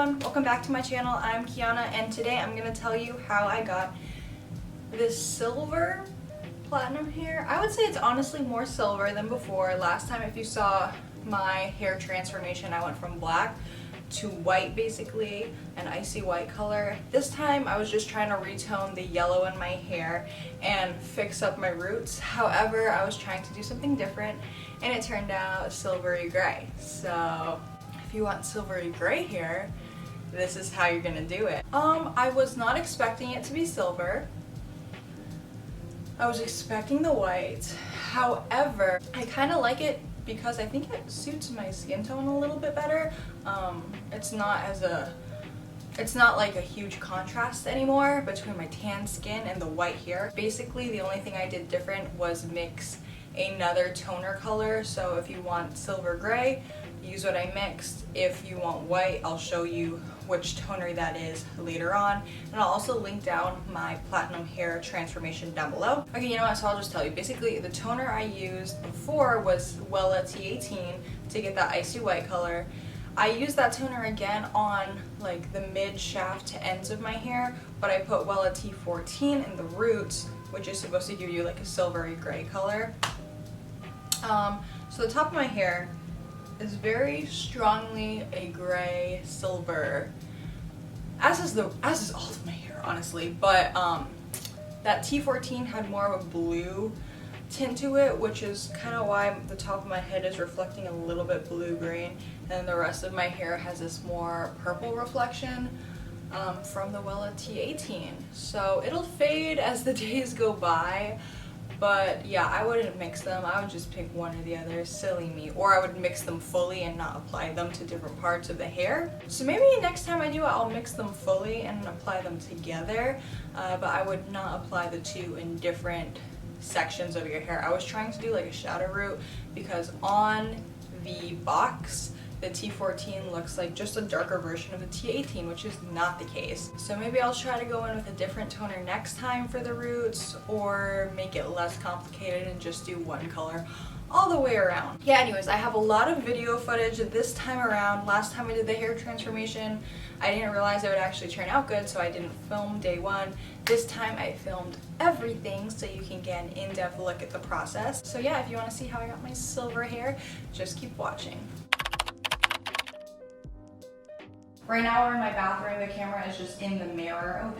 everyone, welcome back to my channel. I'm Kiana and today I'm going to tell you how I got this silver platinum hair. I would say it's honestly more silver than before. Last time, if you saw my hair transformation, I went from black to white, basically an icy white color. This time I was just trying to retone the yellow in my hair and fix up my roots. However, I was trying to do something different and it turned out silvery gray. So if you want silvery gray hair, this is how you're gonna do it. I was not expecting it to be silver. I was expecting the white. However, I kind of like it because I think it suits my skin tone a little bit better. It's not like a huge contrast anymore between my tan skin and the white hair. Basically, the only thing I did different was mix another toner color. So if you want silver gray, use what I mixed. If you want white, I'll show you which toner that is later on. And I'll also link down my platinum hair transformation down below. Okay, you know what, so I'll just tell you. Basically, the toner I used before was Wella T18 to get that icy white color. I used that toner again on like the mid shaft to ends of my hair, but I put Wella T14 in the roots, which is supposed to give you like a silvery gray color. So the top of my hair is very strongly a gray silver, as is all of my hair, honestly, but that T14 had more of a blue tint to it, which is kind of why the top of my head is reflecting a little bit blue-green, and the rest of my hair has this more purple reflection from the Wella T18. So it'll fade as the days go by. But yeah, I wouldn't mix them. I would just pick one or the other, silly me. Or I would mix them fully and not apply them to different parts of the hair. So maybe next time I do it, I'll mix them fully and apply them together. But I would not apply the two in different sections of your hair. I was trying to do like a shadow root because on the box, the T14 looks like just a darker version of the T18, which is not the case. So maybe I'll try to go in with a different toner next time for the roots, or make it less complicated and just do one color all the way around. Yeah, anyways, I have a lot of video footage this time around. Last time I did the hair transformation, I didn't realize it would actually turn out good, so I didn't film day one. This time I filmed everything so you can get an in-depth look at the process. So yeah, if you want to see how I got my silver hair, just keep watching. Right now we're in my bathroom. The camera is just in the mirror. Oh,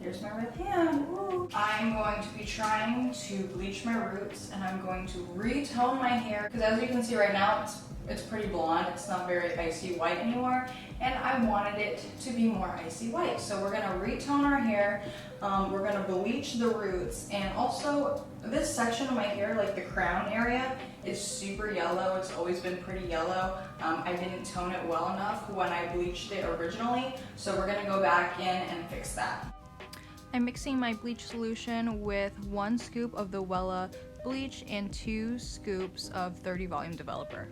there's my red hand. Ooh. I'm going to be trying to bleach my roots, and I'm going to retone my hair because as you can see right now, it's pretty blonde. It's not very icy white anymore, and I wanted it to be more icy white. So we're gonna retone our hair. We're gonna bleach the roots, and also this section of my hair, like the crown area, is super yellow. It's always been pretty yellow. I didn't tone it well enough when I bleached it originally, so we're gonna go back in and fix that. I'm mixing my bleach solution with 1 scoop of the Wella bleach and 2 scoops of 30 volume developer.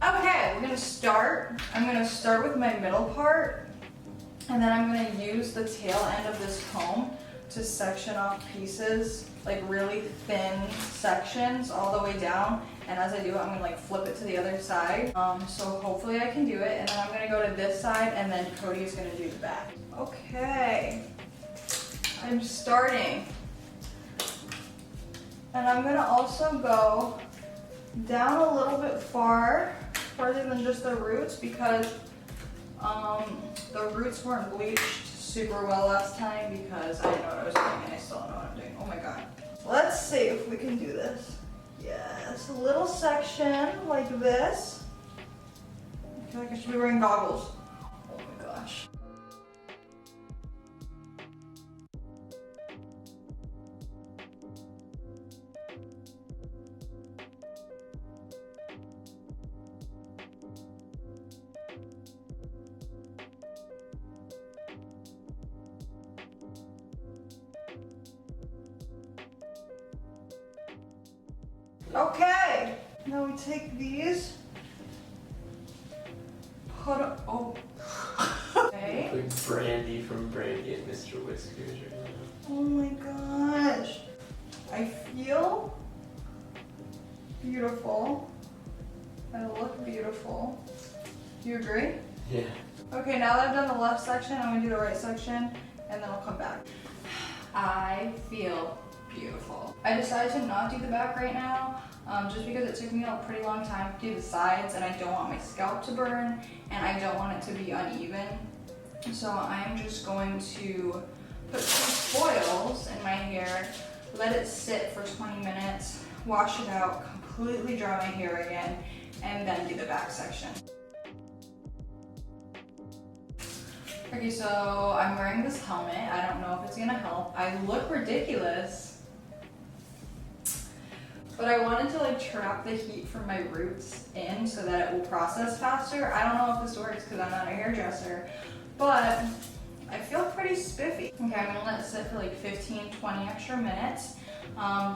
Okay, we're gonna start. I'm gonna start with my middle part, and then I'm gonna use the tail end of this comb to section off pieces, like really thin sections all the way down. And as I do it, I'm gonna like flip it to the other side. So hopefully I can do it. And then I'm gonna go to this side, and then Cody is gonna do the back. Okay, I'm starting. And I'm gonna also go down a little bit farther than just the roots, because the roots weren't bleached super well last time because I didn't know what I was doing, and I still don't know what I'm doing. Oh my god. Let's see if we can do this. Yes, a little section like this. I feel like I should be wearing goggles. Oh my gosh. Okay, now we take these, put it, oh, okay. Like Brandy from Brandy and Mr. Whiskers right now. Oh my gosh. I feel beautiful. I look beautiful. Do you agree? Yeah. Okay, now that I've done the left section, I'm gonna do the right section, and then I'll come back. I feel beautiful. I decided to not do the back right now, just because it took me a pretty long time to do the sides, and I don't want my scalp to burn, and I don't want it to be uneven. So I'm just going to put some foils in my hair, let it sit for 20 minutes, wash it out, completely dry my hair again, and then do the back section. Okay, so I'm wearing this helmet. I don't know if it's gonna help. I look ridiculous, but I wanted to like trap the heat from my roots in so that it will process faster. I don't know if this works because I'm not a hairdresser, but I feel pretty spiffy. Okay, I'm gonna let it sit for like 15, 20 extra minutes.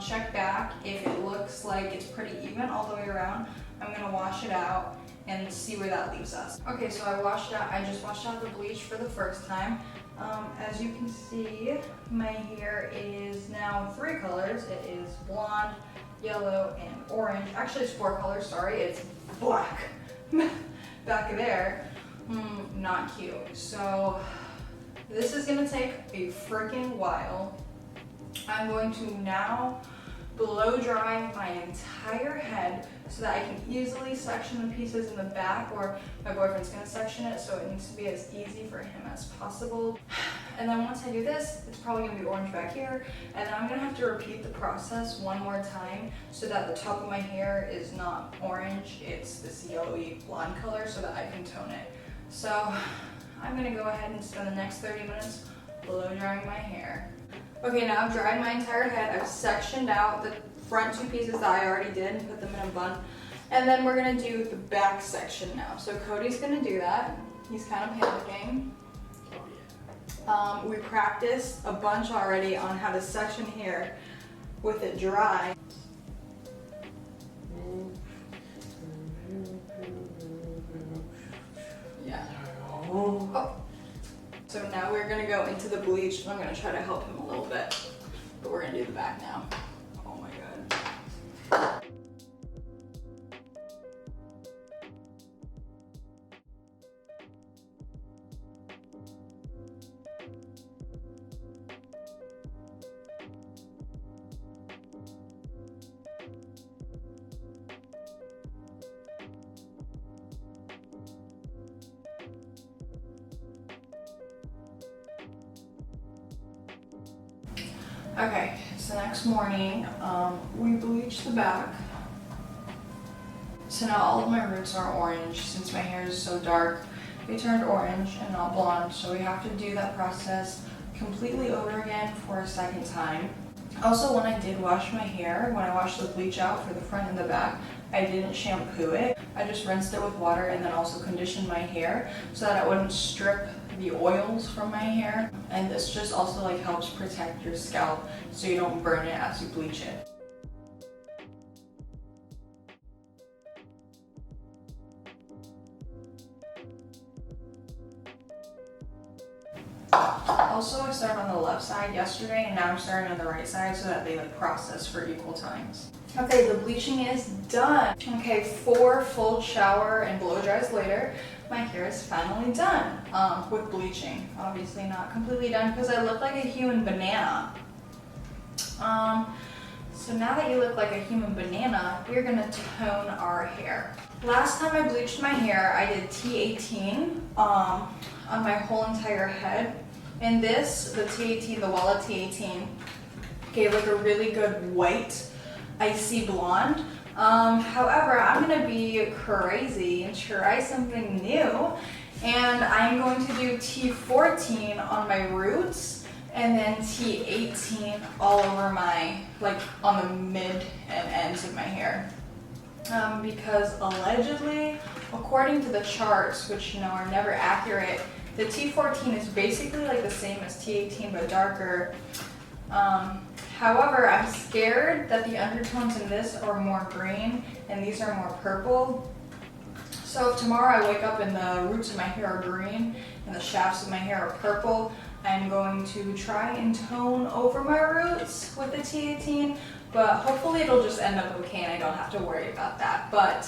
Check back. If it looks like it's pretty even all the way around, I'm gonna wash it out and see where that leaves us. Okay, so I just washed out the bleach for the first time. As you can see, my hair is now 3 colors. It is blonde, yellow, and orange. Actually, it's 4 colors, sorry, it's black. Back there, not cute. So this is gonna take a freaking while. I'm going to now blow dry my entire head so that I can easily section the pieces in the back, or my boyfriend's gonna section it, so it needs to be as easy for him as possible. And then once I do this, it's probably gonna be orange back here, and then I'm gonna have to repeat the process one more time so that the top of my hair is not orange, it's this yellowy blonde color, so that I can tone it. So I'm gonna go ahead and spend the next 30 minutes blow drying my hair. Okay, now I've dried my entire head. I've sectioned out the front 2 pieces that I already did and put them in a bun. And then we're gonna do the back section now. So Cody's gonna do that. He's kind of panicking. We practiced a bunch already on how to section hair with it dry. Yeah. Oh. So now we're gonna go into the bleach. I'm gonna try to help him a little bit, but we're gonna do the back now. Oh my God. Okay, so next morning, we bleached the back. So now all of my roots are orange. Since my hair is so dark, they turned orange and not blonde. So we have to do that process completely over again for a second time. Also, when I did wash my hair, when I washed the bleach out for the front and the back, I didn't shampoo it. I just rinsed it with water and then also conditioned my hair so that it wouldn't strip the oils from my hair. And this just also like helps protect your scalp so you don't burn it as you bleach it. Also, I started on the left side yesterday and now I'm starting on the right side so that they like process for equal times. Okay, the bleaching is done. Okay, 4 full shower and blow dries later, my hair is finally done with bleaching. Obviously not completely done because I look like a human banana. So now that you look like a human banana, we're gonna tone our hair. Last time I bleached my hair, I did T18 on my whole entire head. And this, the T18, the Walla T18, gave like a really good white, icy blonde. However, I'm gonna be crazy and try something new. And I'm going to do T14 on my roots and then T18 all over my, like on the mid and ends of my hair. Because allegedly, according to the charts, which you know are never accurate, the T14 is basically like the same as T18 but darker. However, I'm scared that the undertones in this are more green and these are more purple. So if tomorrow I wake up and the roots of my hair are green and the shafts of my hair are purple, I'm going to try and tone over my roots with the T18, but hopefully it'll just end up okay and I don't have to worry about that, but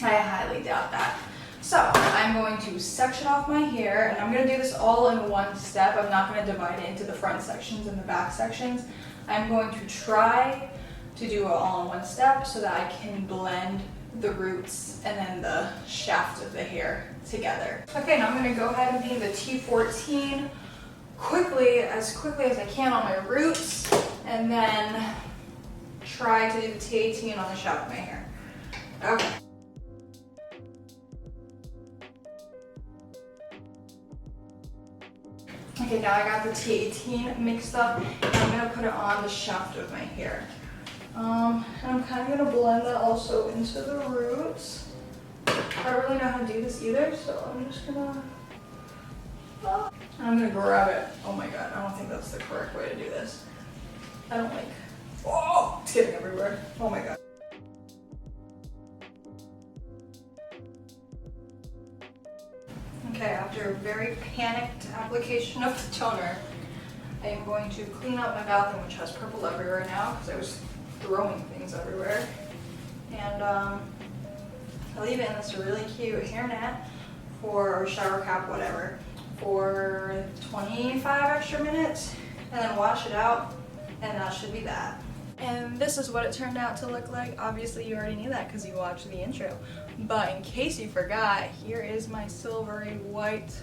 I highly doubt that. So I'm going to section off my hair, and I'm going to do this all in one step. I'm not going to divide it into the front sections and the back sections. I'm going to try to do it all in one step so that I can blend the roots and then the shaft of the hair together. Okay, now I'm going to go ahead and paint the T14 quickly as I can on my roots, and then try to do the T18 on the shaft of my hair. Okay. Okay, now I got the T18 mixed up, and I'm going to put it on the shaft of my hair. And I'm kind of going to blend that also into the roots. I don't really know how to do this either, so I'm just going to... And I'm going to grab it. Oh my god, I don't think that's the correct way to do this. I don't like... Oh! It's getting everywhere. Oh my god. Okay, after a very panicked application of the toner, I am going to clean up my bathroom, which has purple everywhere now because I was throwing things everywhere. And I leave it in this really cute hairnet or shower cap, whatever, for 25 extra minutes, and then wash it out, and that should be that. And this is what it turned out to look like. Obviously you already knew that because you watched the intro. But in case you forgot, here is my silvery white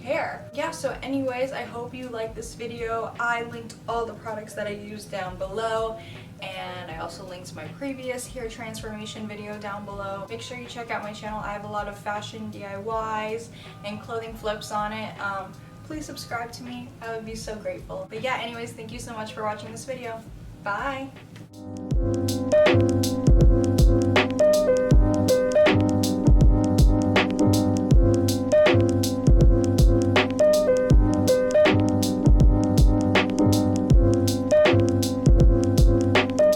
hair. Yeah, so anyways, I hope you liked this video. I linked all the products that I used down below, and I also linked my previous hair transformation video down below. Make sure you check out my channel. I have a lot of fashion DIYs and clothing flips on it. Please subscribe to me. I would be so grateful. But yeah, anyways, thank you so much for watching this video. Bye!